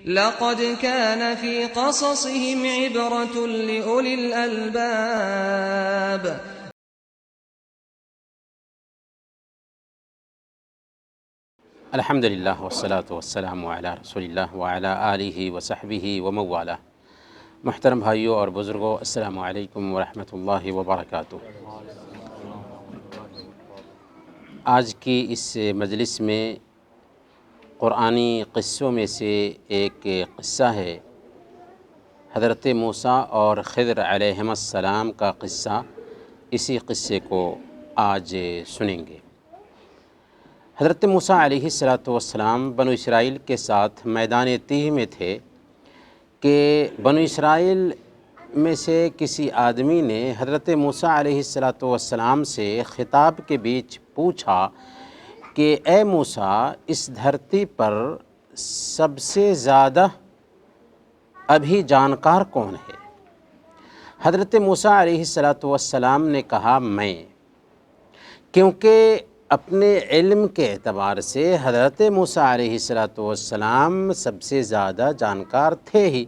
لقد كان في قصصهم عبرة لأولي الألباب. الحمدللہ والصلاة والسلام علی رسول اللہ وعلی آلہ وصحبہ وموالہ۔ محترم بھائیوں اور بزرگوں، السلام علیکم ورحمۃ اللہ وبرکاتہ۔ آج کی اس مجلس میں قرآنی قصوں میں سے ایک قصہ ہے، حضرت موسیٰ اور خضر علیہم السلام کا قصہ۔ اسی قصے کو آج سنیں گے۔ حضرت موسیٰ علیہ السلام بنو اسرائیل کے ساتھ میدان تیہ میں تھے کہ بنو اسرائیل میں سے کسی آدمی نے حضرت موسیٰ علیہ السلام سے خطاب کے بیچ پوچھا کہ اے موسیٰ، اس دھرتی پر سب سے زیادہ ابھی جانکار کون ہے؟ حضرت موسیٰ علیہ السلام نے کہا میں، کیونکہ اپنے علم کے اعتبار سے حضرت موسیٰ علیہ السلام سب سے زیادہ جانکار تھے ہی،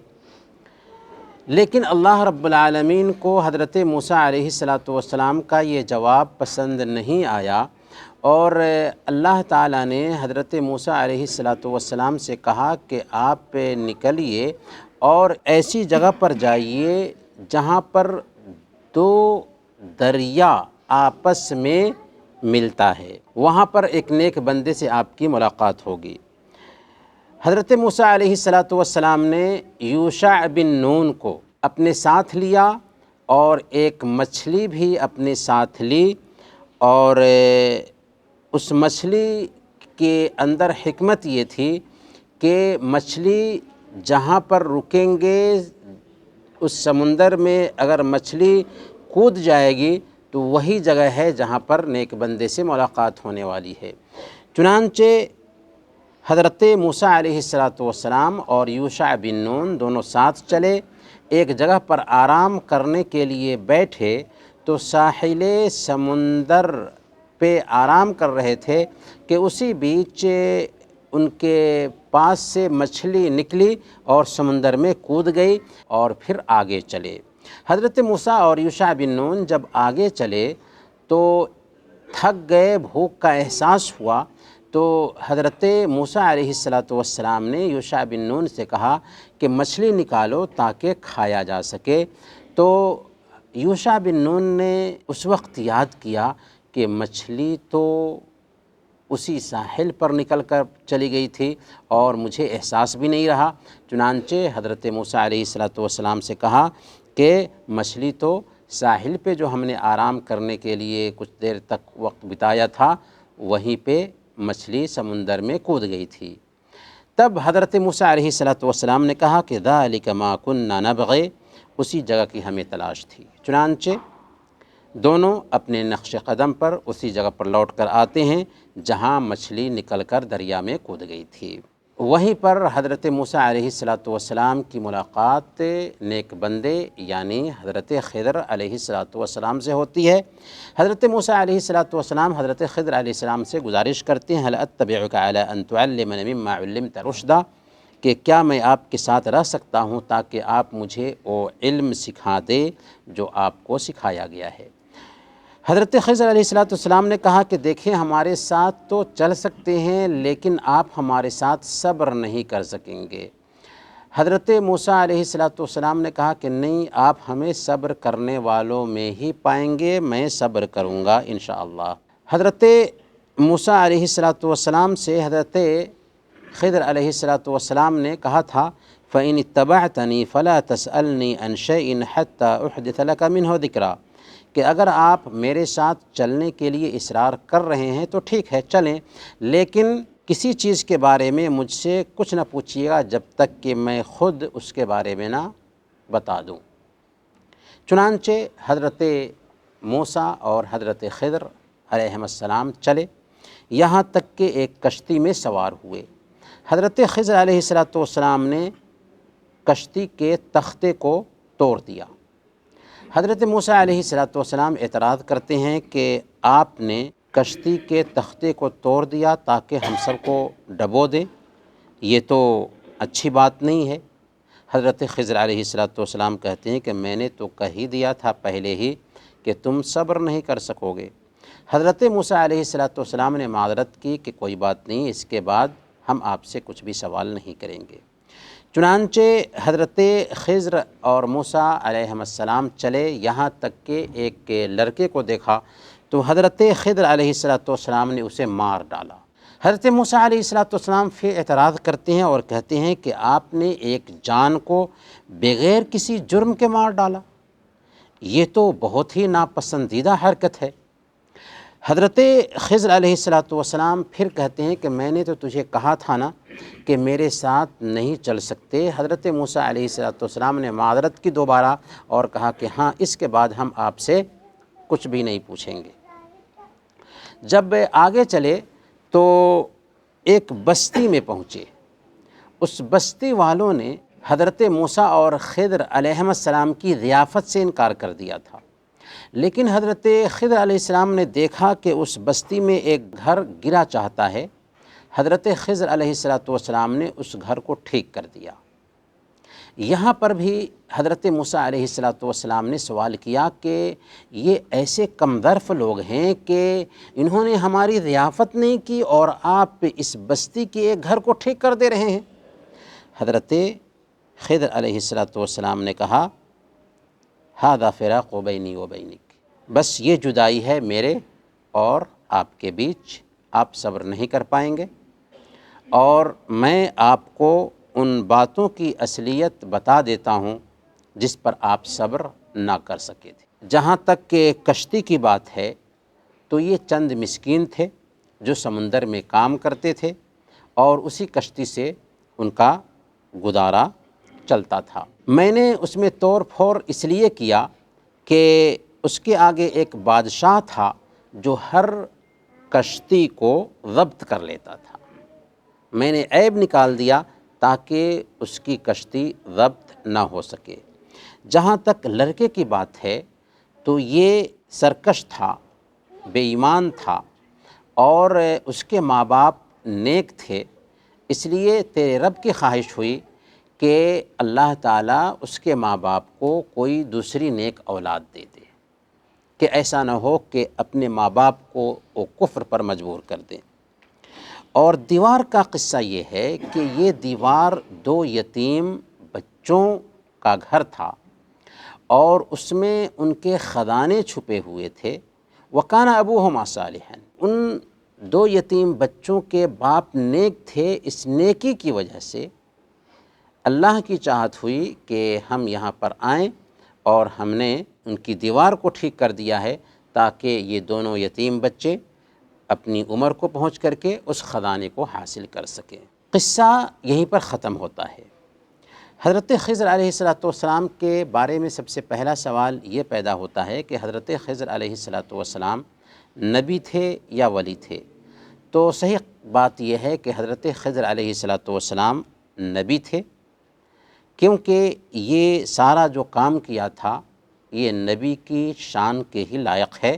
لیکن اللہ رب العالمین کو حضرت موسیٰ علیہ السلام کا یہ جواب پسند نہیں آیا، اور اللہ تعالیٰ نے حضرت موسیٰ علیہ السلام سے کہا کہ آپ نکلیے اور ایسی جگہ پر جائیے جہاں پر دو دریا آپس میں ملتا ہے، وہاں پر ایک نیک بندے سے آپ کی ملاقات ہوگی۔ حضرت موسیٰ علیہ السلام نے یوشع بن نون کو اپنے ساتھ لیا اور ایک مچھلی بھی اپنے ساتھ لی، اور اس مچھلی کے اندر حکمت یہ تھی کہ مچھلی جہاں پر رکیں گے اس سمندر میں اگر مچھلی کود جائے گی تو وہی جگہ ہے جہاں پر نیک بندے سے ملاقات ہونے والی ہے۔ چنانچہ حضرت موسیٰ علیہ السلام اور یوشع بن نون دونوں ساتھ چلے، ایک جگہ پر آرام کرنے کے لیے بیٹھے تو ساحل سمندر پہ آرام کر رہے تھے کہ اسی بیچ ان کے پاس سے مچھلی نکلی اور سمندر میں کود گئی اور پھر آگے چلے۔ حضرت موسیٰ اور یوشع بن نون جب آگے چلے تو تھک گئے، بھوک کا احساس ہوا، تو حضرت موسیٰ علیہ السلام نے یوشع بن نون سے کہا کہ مچھلی نکالو تاکہ کھایا جا سکے۔ تو یوشع بن نون نے اس وقت یاد کیا کہ مچھلی تو اسی ساحل پر نکل کر چلی گئی تھی اور مجھے احساس بھی نہیں رہا۔ چنانچہ حضرت موسیٰ علیہ السلام سے کہا کہ مچھلی تو ساحل پہ جو ہم نے آرام کرنے کے لیے کچھ دیر تک وقت بتایا تھا وہیں پہ مچھلی سمندر میں کود گئی تھی۔ تب حضرت موسیٰ علیہ السلام نے کہا کہ ذَلِكَ مَا كُنَّا نَبْغِ، اسی جگہ کی ہمیں تلاش تھی۔ چنانچہ دونوں اپنے نقش قدم پر اسی جگہ پر لوٹ کر آتے ہیں جہاں مچھلی نکل کر دریا میں کود گئی تھی۔ وہیں پر حضرت موسیٰ علیہ السلام کی ملاقات نیک بندے یعنی حضرت خضر علیہ السلام سے ہوتی ہے۔ حضرت موسیٰ علیہ السلام حضرت خضر علیہ السلام سے گزارش کرتے ہیں هل اتبعک علی ان تعلمنی مما علمت رشدا، کہ کیا میں آپ کے ساتھ رہ سکتا ہوں تاکہ آپ مجھے وہ علم سکھا دے جو آپ کو سکھایا گیا ہے۔ حضرت خضر علیہ السلام نے کہا کہ دیکھیں، ہمارے ساتھ تو چل سکتے ہیں لیکن آپ ہمارے ساتھ صبر نہیں کر سکیں گے۔ حضرت موسیٰ علیہ السلام نے کہا کہ نہیں، آپ ہمیں صبر کرنے والوں میں ہی پائیں گے، میں صبر کروں گا انشاءاللہ۔ حضرت موسیٰ علیہ السلام سے حضرت خضر علیہ السلام نے کہا تھا فَإِنِ اتَّبَعْتَنِي فَلَا تَسْأَلْنِي عَنْ شَيْءٍ حَتَّى أُحْدِثَ لَكَ مِنْهُ ذِكْرًا، کہ اگر آپ میرے ساتھ چلنے کے لیے اصرار کر رہے ہیں تو ٹھیک ہے چلیں، لیکن کسی چیز کے بارے میں مجھ سے کچھ نہ پوچھیے گا جب تک کہ میں خود اس کے بارے میں نہ بتا دوں۔ چنانچہ حضرت موسیٰ اور حضرت خضر علیہ السلام چلے، یہاں تک کہ ایک کشتی میں سوار ہوئے۔ حضرت خضر علیہ السلام نے کشتی کے تختے کو توڑ دیا۔ حضرت موسیٰ علیہ السلام اعتراض کرتے ہیں کہ آپ نے کشتی کے تختے کو توڑ دیا تاکہ ہم سب کو ڈبو دیں، یہ تو اچھی بات نہیں ہے۔ حضرت خضر علیہ السلام کہتے ہیں کہ میں نے تو کہہ ہی دیا تھا پہلے ہی کہ تم صبر نہیں کر سکو گے۔ حضرت موسیٰ علیہ السلام نے معذرت کی کہ کوئی بات نہیں، اس کے بعد ہم آپ سے کچھ بھی سوال نہیں کریں گے۔ چنانچہ حضرت خضر اور موسیٰ علیہ السلام چلے، یہاں تک کہ ایک لڑکے کو دیکھا تو حضرت خضر علیہ السلام نے اسے مار ڈالا۔ حضرت موسیٰ علیہ السلام پھر اعتراض کرتے ہیں اور کہتے ہیں کہ آپ نے ایک جان کو بغیر کسی جرم کے مار ڈالا، یہ تو بہت ہی ناپسندیدہ حرکت ہے۔ حضرت خضر علیہ السلام پھر کہتے ہیں کہ میں نے تو تجھے کہا تھا نا کہ میرے ساتھ نہیں چل سکتے۔ حضرت موسیٰ علیہ السلام نے معذرت کی دوبارہ اور کہا کہ ہاں، اس کے بعد ہم آپ سے کچھ بھی نہیں پوچھیں گے۔ جب آگے چلے تو ایک بستی میں پہنچے، اس بستی والوں نے حضرت موسیٰ اور خضر علیہ السلام کی ضیافت سے انکار کر دیا تھا، لیکن حضرت خضر علیہ السلام نے دیکھا کہ اس بستی میں ایک گھر گرا چاہتا ہے۔ حضرت خضر علیہ السلام نے اس گھر کو ٹھیک کر دیا۔ یہاں پر بھی حضرت موسیٰ علیہ السلام نے سوال کیا کہ یہ ایسے کم ظرف لوگ ہیں کہ انہوں نے ہماری ضیافت نہیں کی اور آپ اس بستی کے ایک گھر کو ٹھیک کر دے رہے ہیں۔ حضرت خضر علیہ السلام نے کہا ھذا فراق بینی و بینک، بس یہ جدائی ہے میرے اور آپ کے بیچ، آپ صبر نہیں کر پائیں گے، اور میں آپ کو ان باتوں کی اصلیت بتا دیتا ہوں جس پر آپ صبر نہ کر سکے تھے۔ جہاں تک کہ کشتی کی بات ہے تو یہ چند مسکین تھے جو سمندر میں کام کرتے تھے اور اسی کشتی سے ان کا گزارا چلتا تھا۔ میں نے اس میں توڑ پھوڑ اس لیے کیا کہ اس کے آگے ایک بادشاہ تھا جو ہر کشتی کو ضبط کر لیتا تھا۔ میں نے عیب نکال دیا تاکہ اس کی کشتی ضبط نہ ہو سکے۔ جہاں تک لڑکے کی بات ہے تو یہ سرکش تھا، بے ایمان تھا اور اس کے ماں باپ نیک تھے، اس لیے تیرے رب کی خواہش ہوئی کہ اللہ تعالیٰ اس کے ماں باپ کو کوئی دوسری نیک اولاد دے دے، کہ ایسا نہ ہو کہ اپنے ماں باپ کو وہ کفر پر مجبور کر دیں۔ اور دیوار کا قصہ یہ ہے کہ یہ دیوار 2 یتیم بچوں کا گھر تھا اور اس میں ان کے خزانے چھپے ہوئے تھے۔ وَكَانَ أَبُوهُمَا صَالِحًا، ان 2 یتیم بچوں کے باپ نیک تھے، اس نیکی کی وجہ سے اللہ کی چاہت ہوئی کہ ہم یہاں پر آئیں اور ہم نے ان کی دیوار کو ٹھیک کر دیا ہے تاکہ یہ دونوں یتیم بچے اپنی عمر کو پہنچ کر کے اس خزانے کو حاصل کر سکیں۔ قصہ یہیں پر ختم ہوتا ہے۔ حضرت خضر علیہ السلام کے بارے میں سب سے پہلا سوال یہ پیدا ہوتا ہے کہ حضرت خضر علیہ السلام نبی تھے یا ولی تھے؟ تو صحیح بات یہ ہے کہ حضرت خضر علیہ السلام نبی تھے، کیونکہ یہ سارا جو کام کیا تھا یہ نبی کی شان کے ہی لائق ہے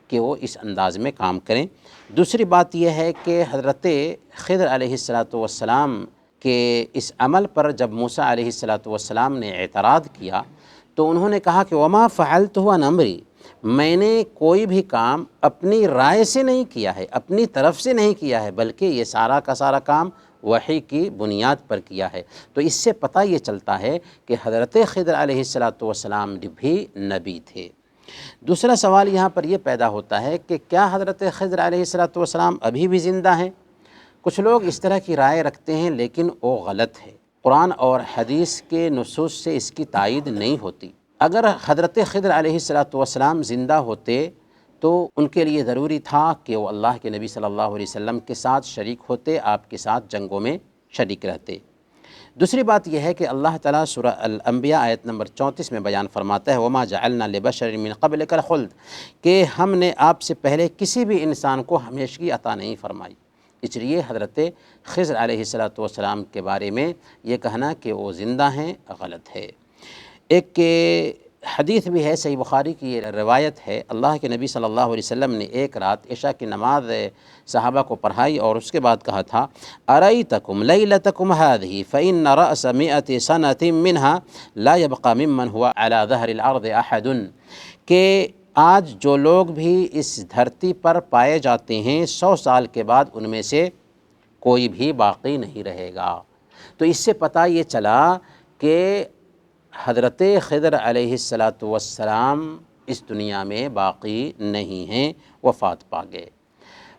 کہ وہ اس انداز میں کام کریں۔ دوسری بات یہ ہے کہ حضرت خضر علیہ السلام کے اس عمل پر جب موسیٰ علیہ السلام نے اعتراض کیا تو انہوں نے کہا کہ وما فعلتہ عن امری، میں نے کوئی بھی کام اپنی رائے سے نہیں کیا ہے، اپنی طرف سے نہیں کیا ہے، بلکہ یہ سارا کا سارا کام وحی کی بنیاد پر کیا ہے۔ تو اس سے پتہ یہ چلتا ہے کہ حضرت خضر علیہ السلام بھی نبی تھے۔ دوسرا سوال یہاں پر یہ پیدا ہوتا ہے کہ کیا حضرت خضر علیہ السلام ابھی بھی زندہ ہیں؟ کچھ لوگ اس طرح کی رائے رکھتے ہیں لیکن وہ غلط ہے۔ قرآن اور حدیث کے نصوص سے اس کی تائید نہیں ہوتی۔ اگر حضرت خضر علیہ السلام زندہ ہوتے تو ان کے لیے ضروری تھا کہ وہ اللہ کے نبی صلی اللہ علیہ وسلم کے ساتھ شریک ہوتے، آپ کے ساتھ جنگوں میں شریک رہتے۔ دوسری بات یہ ہے کہ اللہ تعالیٰ سورہ الانبیاء آیت نمبر 34 میں بیان فرماتا ہے وَمَا جَعَلْنَا لِبَشَرٍ مِّن قَبْلِكَ الْخُلْدَ، کہ ہم نے آپ سے پہلے کسی بھی انسان کو ہمیشگی عطا نہیں فرمائی۔ اس لیے حضرت خضر علیہ السلام کے بارے میں یہ کہنا کہ وہ زندہ ہیں غلط ہے۔ ایک حدیث بھی ہے، صحیح بخاری کی روایت ہے، اللہ کے نبی صلی اللہ علیہ وسلم نے ایک رات عشاء کی نماز صحابہ کو پڑھائی اور اس کے بعد کہا تھا ارأیتکم لیلتکم هذه فإن رأس 100 سنة منها لا يبقى ممن هو على ظهر الأرض أحد، کہ آج جو لوگ بھی اس دھرتی پر پائے جاتے ہیں 100 سال کے بعد ان میں سے کوئی بھی باقی نہیں رہے گا۔ تو اس سے پتہ یہ چلا کہ حضرت خضر علیہ السلام اس دنیا میں باقی نہیں ہیں، وفات پا گئے۔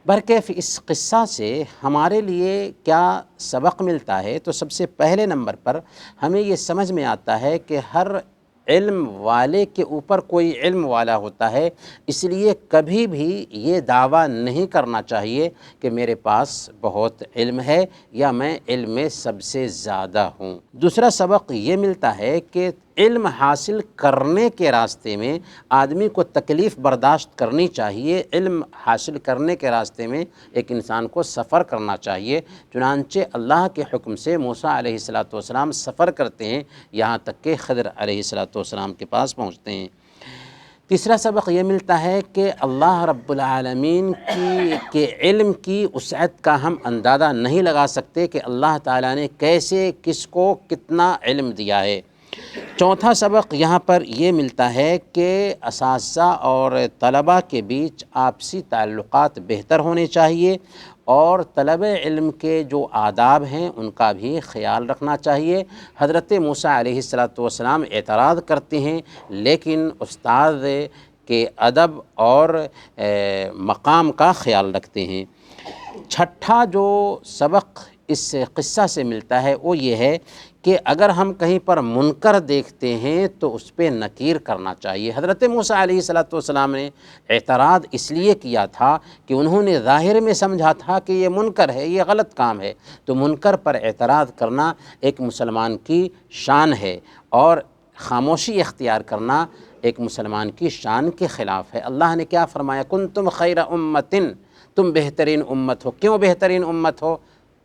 برکیف اس قصہ سے ہمارے لیے کیا سبق ملتا ہے؟ تو سب سے پہلے نمبر پر ہمیں یہ سمجھ میں آتا ہے کہ ہر علم والے کے اوپر کوئی علم والا ہوتا ہے، اس لیے کبھی بھی یہ دعویٰ نہیں کرنا چاہیے کہ میرے پاس بہت علم ہے یا میں علم میں سب سے زیادہ ہوں۔ دوسرا سبق یہ ملتا ہے کہ علم حاصل کرنے کے راستے میں آدمی کو تکلیف برداشت کرنی چاہیے، علم حاصل کرنے کے راستے میں ایک انسان کو سفر کرنا چاہیے، چنانچہ اللہ کے حکم سے موسیٰ علیہ السلام سفر کرتے ہیں یہاں تک کہ خضر علیہ السلام کے پاس پہنچتے ہیں۔ تیسرا سبق یہ ملتا ہے کہ اللہ رب العالمین کے علم کی وسعت کا ہم اندازہ نہیں لگا سکتے کہ اللہ تعالیٰ نے کیسے کس کو کتنا علم دیا ہے۔ چوتھا سبق یہاں پر یہ ملتا ہے کہ اساتذہ اور طلباء کے بیچ آپسی تعلقات بہتر ہونے چاہیے اور طلب علم کے جو آداب ہیں ان کا بھی خیال رکھنا چاہیے۔ حضرت موسیٰ علیہ السلام اعتراض کرتے ہیں لیکن استاد کے ادب اور مقام کا خیال رکھتے ہیں۔ چھٹا جو سبق اس قصہ سے ملتا ہے وہ یہ ہے کہ اگر ہم کہیں پر منکر دیکھتے ہیں تو اس پہ نکیر کرنا چاہیے۔ حضرت موسیٰ علیہ السلام نے اعتراض اس لیے کیا تھا کہ انہوں نے ظاہر میں سمجھا تھا کہ یہ منکر ہے، یہ غلط کام ہے، تو منکر پر اعتراض کرنا ایک مسلمان کی شان ہے اور خاموشی اختیار کرنا ایک مسلمان کی شان کے خلاف ہے۔ اللہ نے کیا فرمایا؟ کنتم خیر امت، تم بہترین امت ہو۔ کیوں بہترین امت ہو؟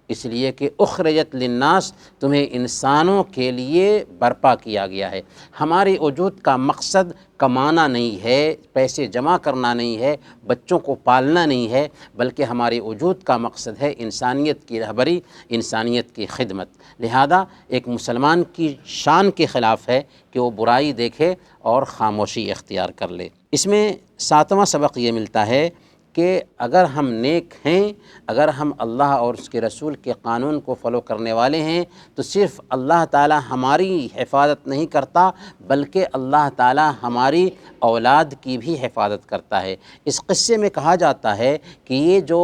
اس لیے کہ اخرجت للناس، تمہیں انسانوں کے لیے برپا کیا گیا ہے۔ ہمارے وجود کا مقصد کمانا نہیں ہے، پیسے جمع کرنا نہیں ہے، بچوں کو پالنا نہیں ہے، بلکہ ہمارے وجود کا مقصد ہے انسانیت کی رہبری، انسانیت کی خدمت۔ لہذا ایک مسلمان کی شان کے خلاف ہے کہ وہ برائی دیکھے اور خاموشی اختیار کر لے۔ اس میں ساتواں سبق یہ ملتا ہے کہ اگر ہم نیک ہیں، اگر ہم اللہ اور اس کے رسول کے قانون کو فالو کرنے والے ہیں تو صرف اللہ تعالیٰ ہماری حفاظت نہیں کرتا بلکہ اللہ تعالیٰ ہماری اولاد کی بھی حفاظت کرتا ہے۔ اس قصے میں کہا جاتا ہے کہ یہ جو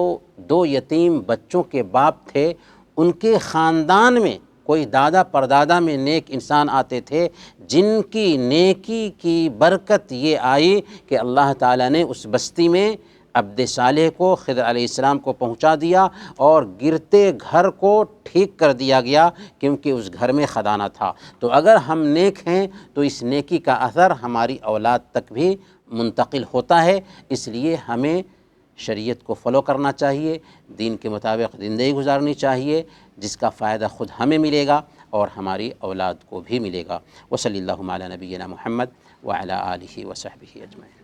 2 یتیم بچوں کے باپ تھے ان کے خاندان میں کوئی دادا پردادا میں نیک انسان آتے تھے جن کی نیکی کی برکت یہ آئی کہ اللہ تعالیٰ نے اس بستی میں عبد صالح کو، خضر علیہ السلام کو پہنچا دیا اور گرتے گھر کو ٹھیک کر دیا گیا کیونکہ اس گھر میں خزانہ تھا۔ تو اگر ہم نیک ہیں تو اس نیکی کا اثر ہماری اولاد تک بھی منتقل ہوتا ہے، اس لیے ہمیں شریعت کو فالو کرنا چاہیے، دین کے مطابق زندگی گزارنی چاہیے، جس کا فائدہ خود ہمیں ملے گا اور ہماری اولاد کو بھی ملے گا۔ وصلی اللہ علی نبینا محمد وعلی آلہ وصحبہ اجمعین۔